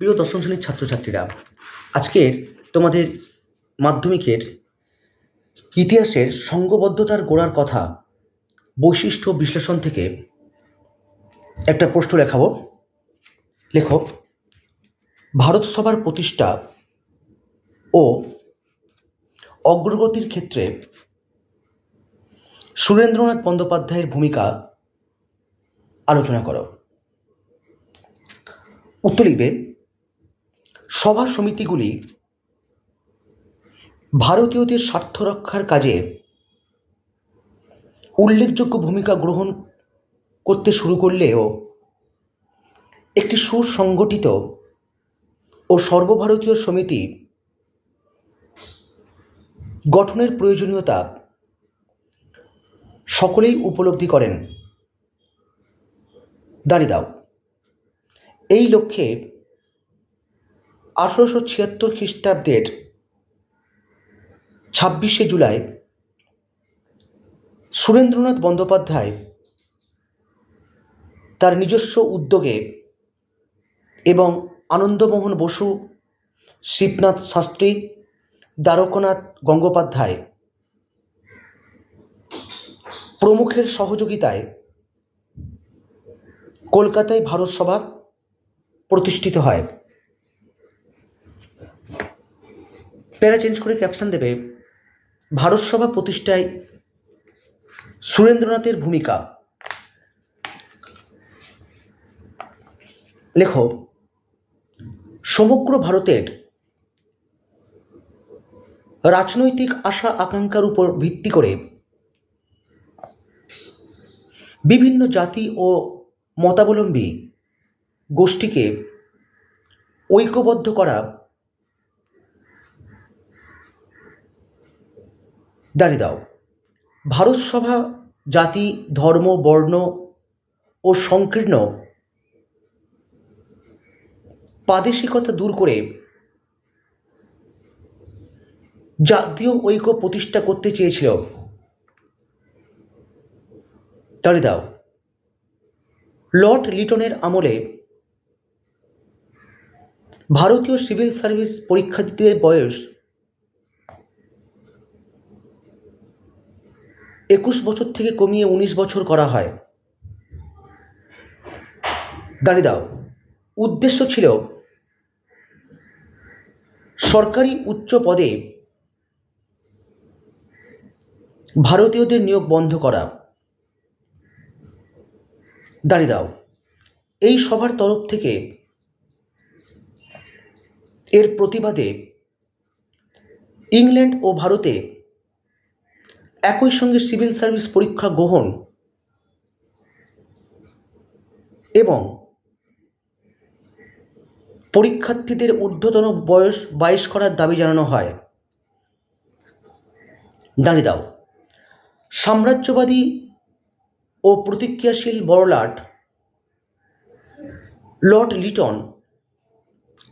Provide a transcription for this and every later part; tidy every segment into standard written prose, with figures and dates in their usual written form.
প্রিয় দশম শ্রেণীর ছাত্রছাত্রীরা, আজকের তোমাদের মাধ্যমিকের ইতিহাসের সংঘবদ্ধতার গোড়ার কথা বৈশিষ্ট্য বিশ্লেষণ থেকে একটা প্রশ্ন লেখাবো। লেখো, ভারত সভার প্রতিষ্ঠা ও অগ্রগতির ক্ষেত্রে সুরেন্দ্রনাথ বন্দ্যোপাধ্যায়ের ভূমিকা আলোচনা করো। উত্তর লিখবে, সভা সমিতিগুলি ভারতীয়দের স্বার্থ রক্ষার কাজে উল্লেখযোগ্য ভূমিকা গ্রহণ করতে শুরু করলেও একটি সুসংগঠিত ও সর্বভারতীয় সমিতি গঠনের প্রয়োজনীয়তা সকলেই উপলব্ধি করেন। দাঁড়িয়ে দাও। এই লক্ষ্যে 1876 খ্রিস্টাব্দের 26শে জুলাই সুরেন্দ্রনাথ বন্দ্যোপাধ্যায় তার নিজস্ব উদ্যোগে এবং আনন্দমোহন বসু, শিবনাথ শাস্ত্রী, দ্বারকানাথ গঙ্গোপাধ্যায় প্রমুখের সহযোগিতায় কলকাতায় ভারত সভা প্রতিষ্ঠিত হয়। প্যারা চেঞ্জ করে ক্যাপশন দেবে, ভারত সভা প্রতিষ্ঠায় সুরেন্দ্রনাথের ভূমিকা। লেখো, সমগ্র ভারতের রাজনৈতিক আশা আকাঙ্ক্ষার উপর ভিত্তি করে বিভিন্ন জাতি ও মতাবলম্বী গোষ্ঠীকে ঐক্যবদ্ধ করা। দাঁড়িয়ে দাও। ভারত সভা জাতি, ধর্ম, বর্ণ ও সংকীর্ণ প্রাদেশিকতা দূর করে জাতীয় ঐক্য প্রতিষ্ঠা করতে চেয়েছিল। দাঁড়িয়ে দাও। লর্ড লিটনের আমলে ভারতীয় সিভিল সার্ভিস পরীক্ষার্থীদের বয়স 21 বছর থেকে কমিয়ে 19 বছর করা হয়। দাঁড়িয়ে দাও। উদ্দেশ্য ছিল সরকারি উচ্চ পদে ভারতীয়দের নিয়োগ বন্ধ করা। দাঁড়িয়ে দাও। এই সভার তরফ থেকে এর প্রতিবাদে ইংল্যান্ড ও ভারতে একই সঙ্গে সিভিল সার্ভিস পরীক্ষা গ্রহণ এবং পরীক্ষার্থীদের ঊর্ধ্বতন বয়স 22 করার দাবি জানানো হয়। দাঁড়িয়ে দাও। সাম্রাজ্যবাদী ও প্রতিক্রিয়াশীল বড়লাট লর্ড লিটন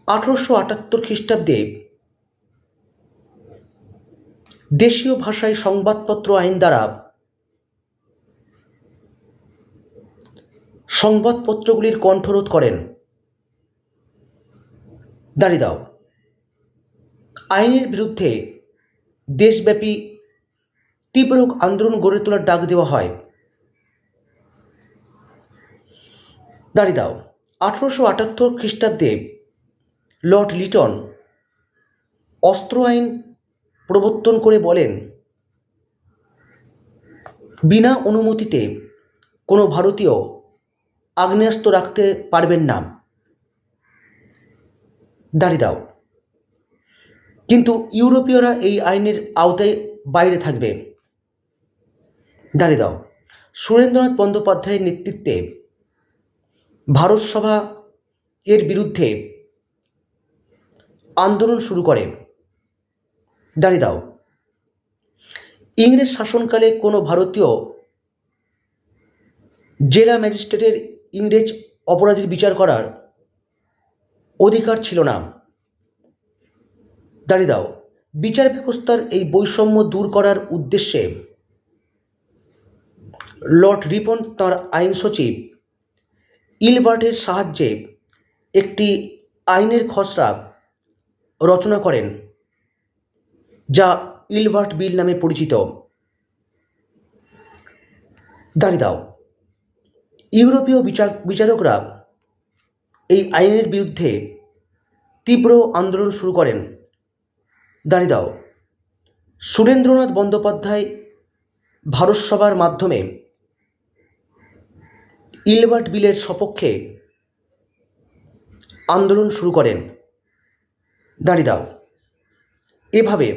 1878 খ্রিস্টাব্দে দেশীয় ভাষায় সংবাদপত্র আইন দ্বারা সংবাদপত্রগুলির কণ্ঠরোধ করেন। দাঁড়িয়ে দাও। আইনের বিরুদ্ধে দেশব্যাপী তীব্র আন্দোলন গড়ে তোলার ডাক দেওয়া হয়। দাঁড়িয়ে দাও। 1878 খ্রিস্টাব্দে লর্ড লিটন অস্ত্র আইন প্রবর্তন করে বলেন, বিনা অনুমতিতে কোনো ভারতীয় আগ্নেয়াস্ত্র রাখতে পারবেন না। দাঁড়িয়ে দাও। কিন্তু ইউরোপীয়রা এই আইনের আওতায় বাইরে থাকবে। দাঁড়িয়ে দাও। সুরেন্দ্রনাথ বন্দ্যোপাধ্যায়ের নেতৃত্বে ভারত সভা এর বিরুদ্ধে আন্দোলন শুরু করে। দাঁড়িয়ে দাও। ইংরেজ শাসনকালে কোনো ভারতীয় জেলা ম্যাজিস্ট্রেটের ইংরেজ অপরাধীর বিচার করার অধিকার ছিল না। দাঁড়িয়ে দাও। বিচার ব্যবস্থার এই বৈষম্য দূর করার উদ্দেশ্যে লর্ড রিপন তাঁর আইন সচিব ইলবার্টের সাহায্যে একটি আইনের খসড়া রচনা করেন, যা ইলবার্ট বিল নামে পরিচিত। দাঁড়িয়ে দাও। ইউরোপীয় বিচারকরা এই আইনের বিরুদ্ধে তীব্র আন্দোলন শুরু করেন। দাঁড়িয়ে দাও। সুরেন্দ্রনাথ বন্দ্যোপাধ্যায় ভারতসভার মাধ্যমে ইলবার্ট বিলের সপক্ষে আন্দোলন শুরু করেন। দাঁড়িয়ে দাও। এভাবে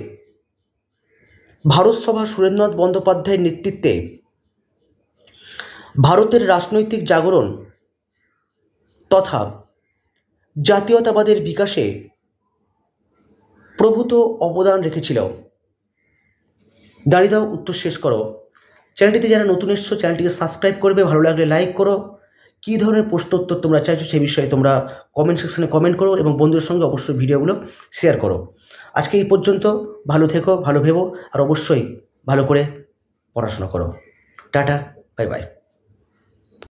ভারতসভা সুরেন্দ্রনাথ বন্দ্যোপাধ্যায়ের নেতৃত্বে ভারতের রাজনৈতিক জাগরণ তথা জাতীয়তাবাদের বিকাশে প্রভূত অবদান রেখেছিল। দাঁড়িয়ে দাও, উত্তর শেষ করো। চ্যানেলটিতে যারা নতুন এসছো চ্যানেলটিকে সাবস্ক্রাইব করবে, ভালো লাগলে লাইক করো। কী ধরনের প্রশ্ন উত্তর তোমরা চাইছো সেই বিষয়ে তোমরা কমেন্ট সেকশনে কমেন্ট করো এবং বন্ধুদের সঙ্গে অবশ্যই ভিডিওগুলো শেয়ার করো। আজকে এই পর্যন্ত। ভালো থেকো, ভালো ভেবো, আর অবশ্যই ভালো করে পড়াশোনা করো। Tata, bye bye.